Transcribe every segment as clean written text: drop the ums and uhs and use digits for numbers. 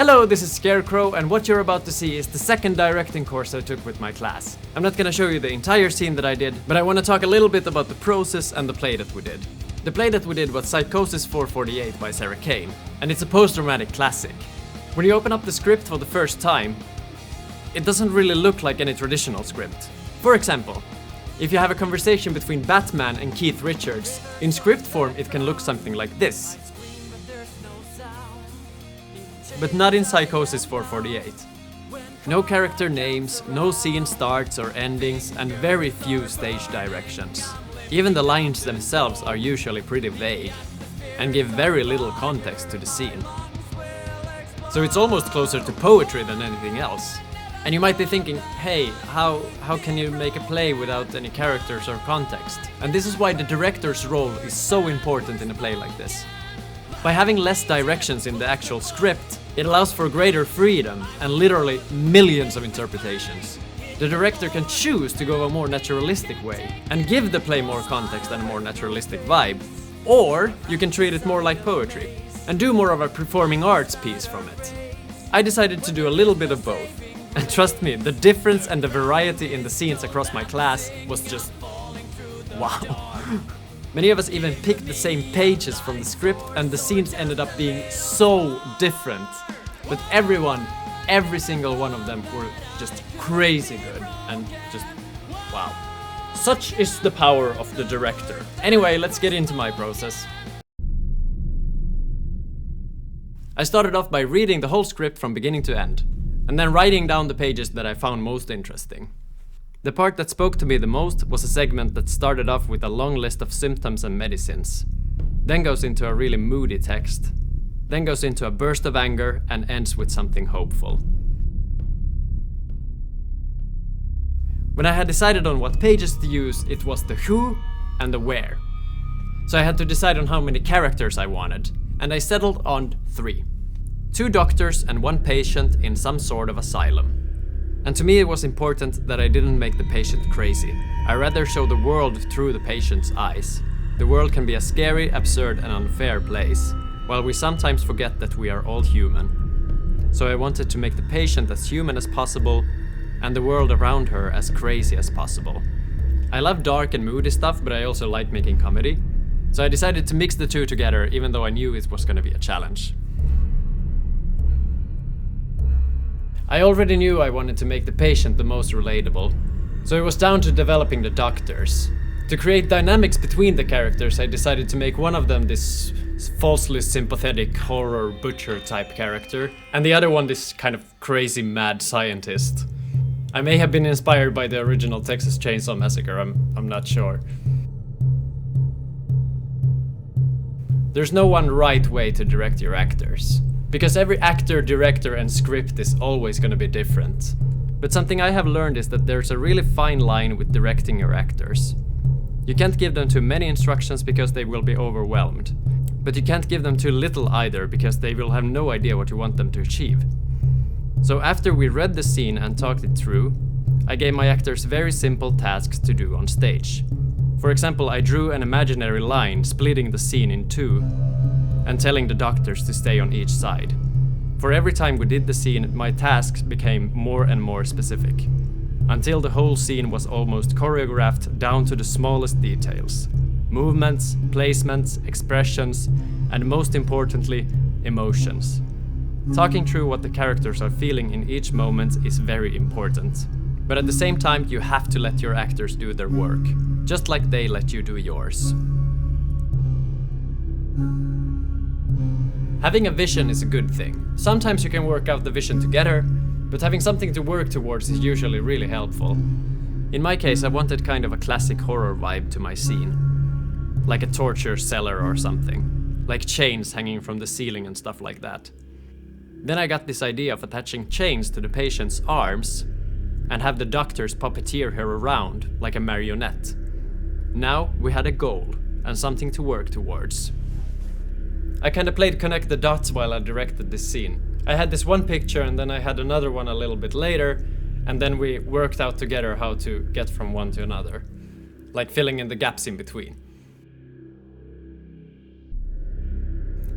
Hello, this is Scarecrow, and what you're about to see is the second directing course I took with my class. I'm not gonna show you the entire scene that I did, but I want to talk a little bit about the process and the play that we did. The play that we did was Psychosis 448 by Sarah Kane, and it's a post-dramatic classic. When you open up the script for the first time, it doesn't really look like any traditional script. For example, if you have a conversation between Batman and Keith Richards, in script form it can look something like this. But not in Psychosis 448. No character names, no scene starts or endings, and very few stage directions. Even the lines themselves are usually pretty vague, and give very little context to the scene. So it's almost closer to poetry than anything else. And you might be thinking, hey, how can you make a play without any characters or context? And this is why the director's role is so important in a play like this. By having less directions in the actual script, it allows for greater freedom and literally millions of interpretations. The director can choose to go a more naturalistic way and give the play more context and a more naturalistic vibe, or you can treat it more like poetry and do more of a performing arts piece from it. I decided to do a little bit of both, and trust me, the difference and the variety in the scenes across my class was just wow. Many of us even picked the same pages from the script, and the scenes ended up being so different. But every single one of them were just crazy good, and just wow. Such is the power of the director. Anyway, let's get into my process. I started off by reading the whole script from beginning to end, and then writing down the pages that I found most interesting. The part that spoke to me the most was a segment that started off with a long list of symptoms and medicines, then goes into a really moody text, then goes into a burst of anger and ends with something hopeful. When I had decided on what pages to use, it was the who and the where. So I had to decide on how many characters I wanted, and I settled on 3. 2 doctors and 1 patient in some sort of asylum. And to me it was important that I didn't make the patient crazy. I rather show the world through the patient's eyes. The world can be a scary, absurd and unfair place, while we sometimes forget that we are all human. So I wanted to make the patient as human as possible, and the world around her as crazy as possible. I love dark and moody stuff, but I also like making comedy. So I decided to mix the two together, even though I knew it was gonna be a challenge. I already knew I wanted to make the patient the most relatable, so it was down to developing the doctors. To create dynamics between the characters, I decided to make one of them this falsely sympathetic horror butcher type character, and the other one this kind of crazy mad scientist. I may have been inspired by the original Texas Chainsaw Massacre, I'm not sure. There's no one right way to direct your actors, because every actor, director and script is always gonna be different. But something I have learned is that there's a really fine line with directing your actors. You can't give them too many instructions because they will be overwhelmed. But you can't give them too little either, because they will have no idea what you want them to achieve. So after we read the scene and talked it through, I gave my actors very simple tasks to do on stage. For example, I drew an imaginary line splitting the scene in 2, and telling the doctors to stay on each side. For every time we did the scene, my tasks became more and more specific, until the whole scene was almost choreographed down to the smallest details. Movements, placements, expressions, and most importantly, emotions. Talking through what the characters are feeling in each moment is very important. But at the same time, you have to let your actors do their work, just like they let you do yours. Having a vision is a good thing. Sometimes you can work out the vision together, but having something to work towards is usually really helpful. In my case, I wanted kind of a classic horror vibe to my scene. Like a torture cellar or something. Like chains hanging from the ceiling and stuff like that. Then I got this idea of attaching chains to the patient's arms and have the doctors puppeteer her around like a marionette. Now we had a goal and something to work towards. I kinda played connect the dots while I directed this scene. I had this one picture and then I had another one a little bit later, and then we worked out together how to get from one to another, like filling in the gaps in between.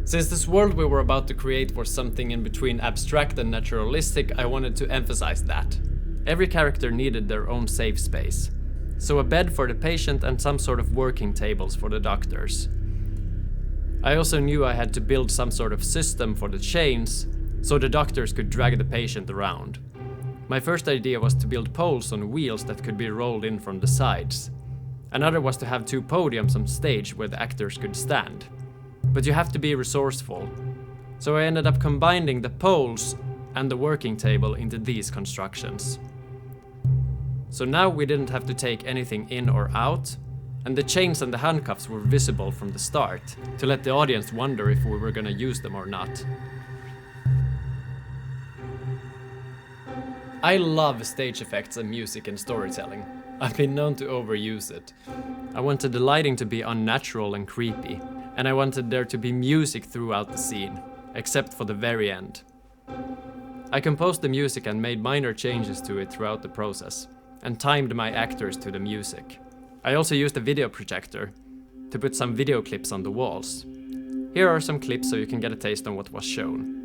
Since this world we were about to create was something in between abstract and naturalistic, I wanted to emphasize that. Every character needed their own safe space. So a bed for the patient and some sort of working tables for the doctors. I also knew I had to build some sort of system for the chains, so the doctors could drag the patient around. My first idea was to build poles on wheels that could be rolled in from the sides. Another was to have 2 podiums on stage where the actors could stand. But you have to be resourceful. So I ended up combining the poles and the working table into these constructions. So now we didn't have to take anything in or out, and the chains and the handcuffs were visible from the start, to let the audience wonder if we were gonna use them or not. I love stage effects and music and storytelling. I've been known to overuse it. I wanted the lighting to be unnatural and creepy, and I wanted there to be music throughout the scene, except for the very end. I composed the music and made minor changes to it throughout the process, and timed my actors to the music. I also used a video projector to put some video clips on the walls. Here are some clips so you can get a taste on what was shown.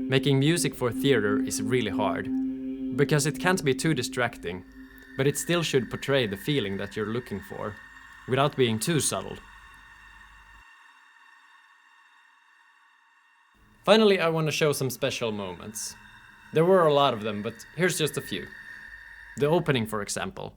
Making music for theater is really hard, because it can't be too distracting, but it still should portray the feeling that you're looking for, without being too subtle. Finally, I want to show some special moments. There were a lot of them, but here's just a few. The opening, for example.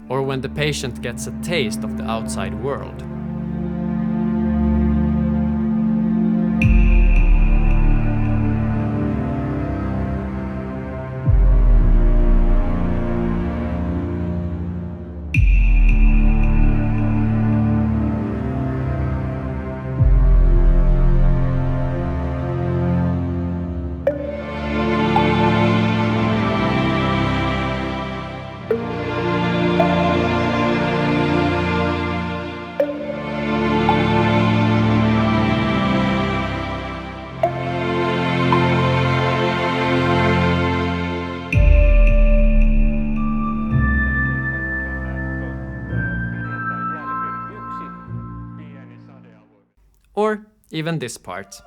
Or when the patient gets a taste of the outside world. Even this part.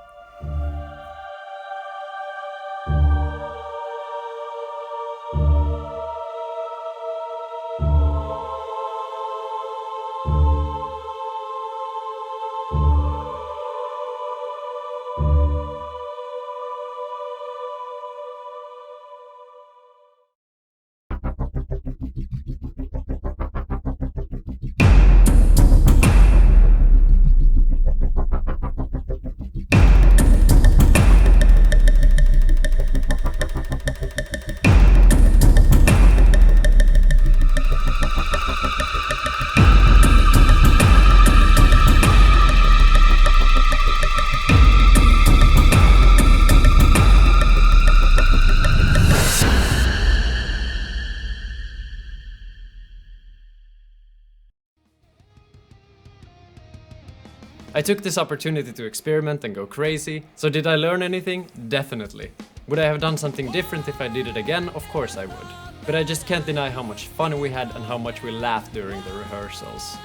I took this opportunity to experiment and go crazy, so did I learn anything? Definitely. Would I have done something different if I did it again? Of course I would. But I just can't deny how much fun we had and how much we laughed during the rehearsals.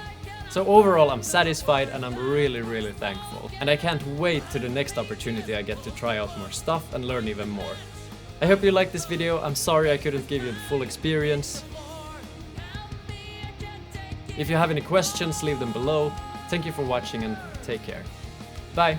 So overall I'm satisfied and I'm really thankful. And I can't wait to the next opportunity I get to try out more stuff and learn even more. I hope you liked this video. I'm sorry I couldn't give you the full experience. If you have any questions, leave them below. Thank you for watching and take care. Bye!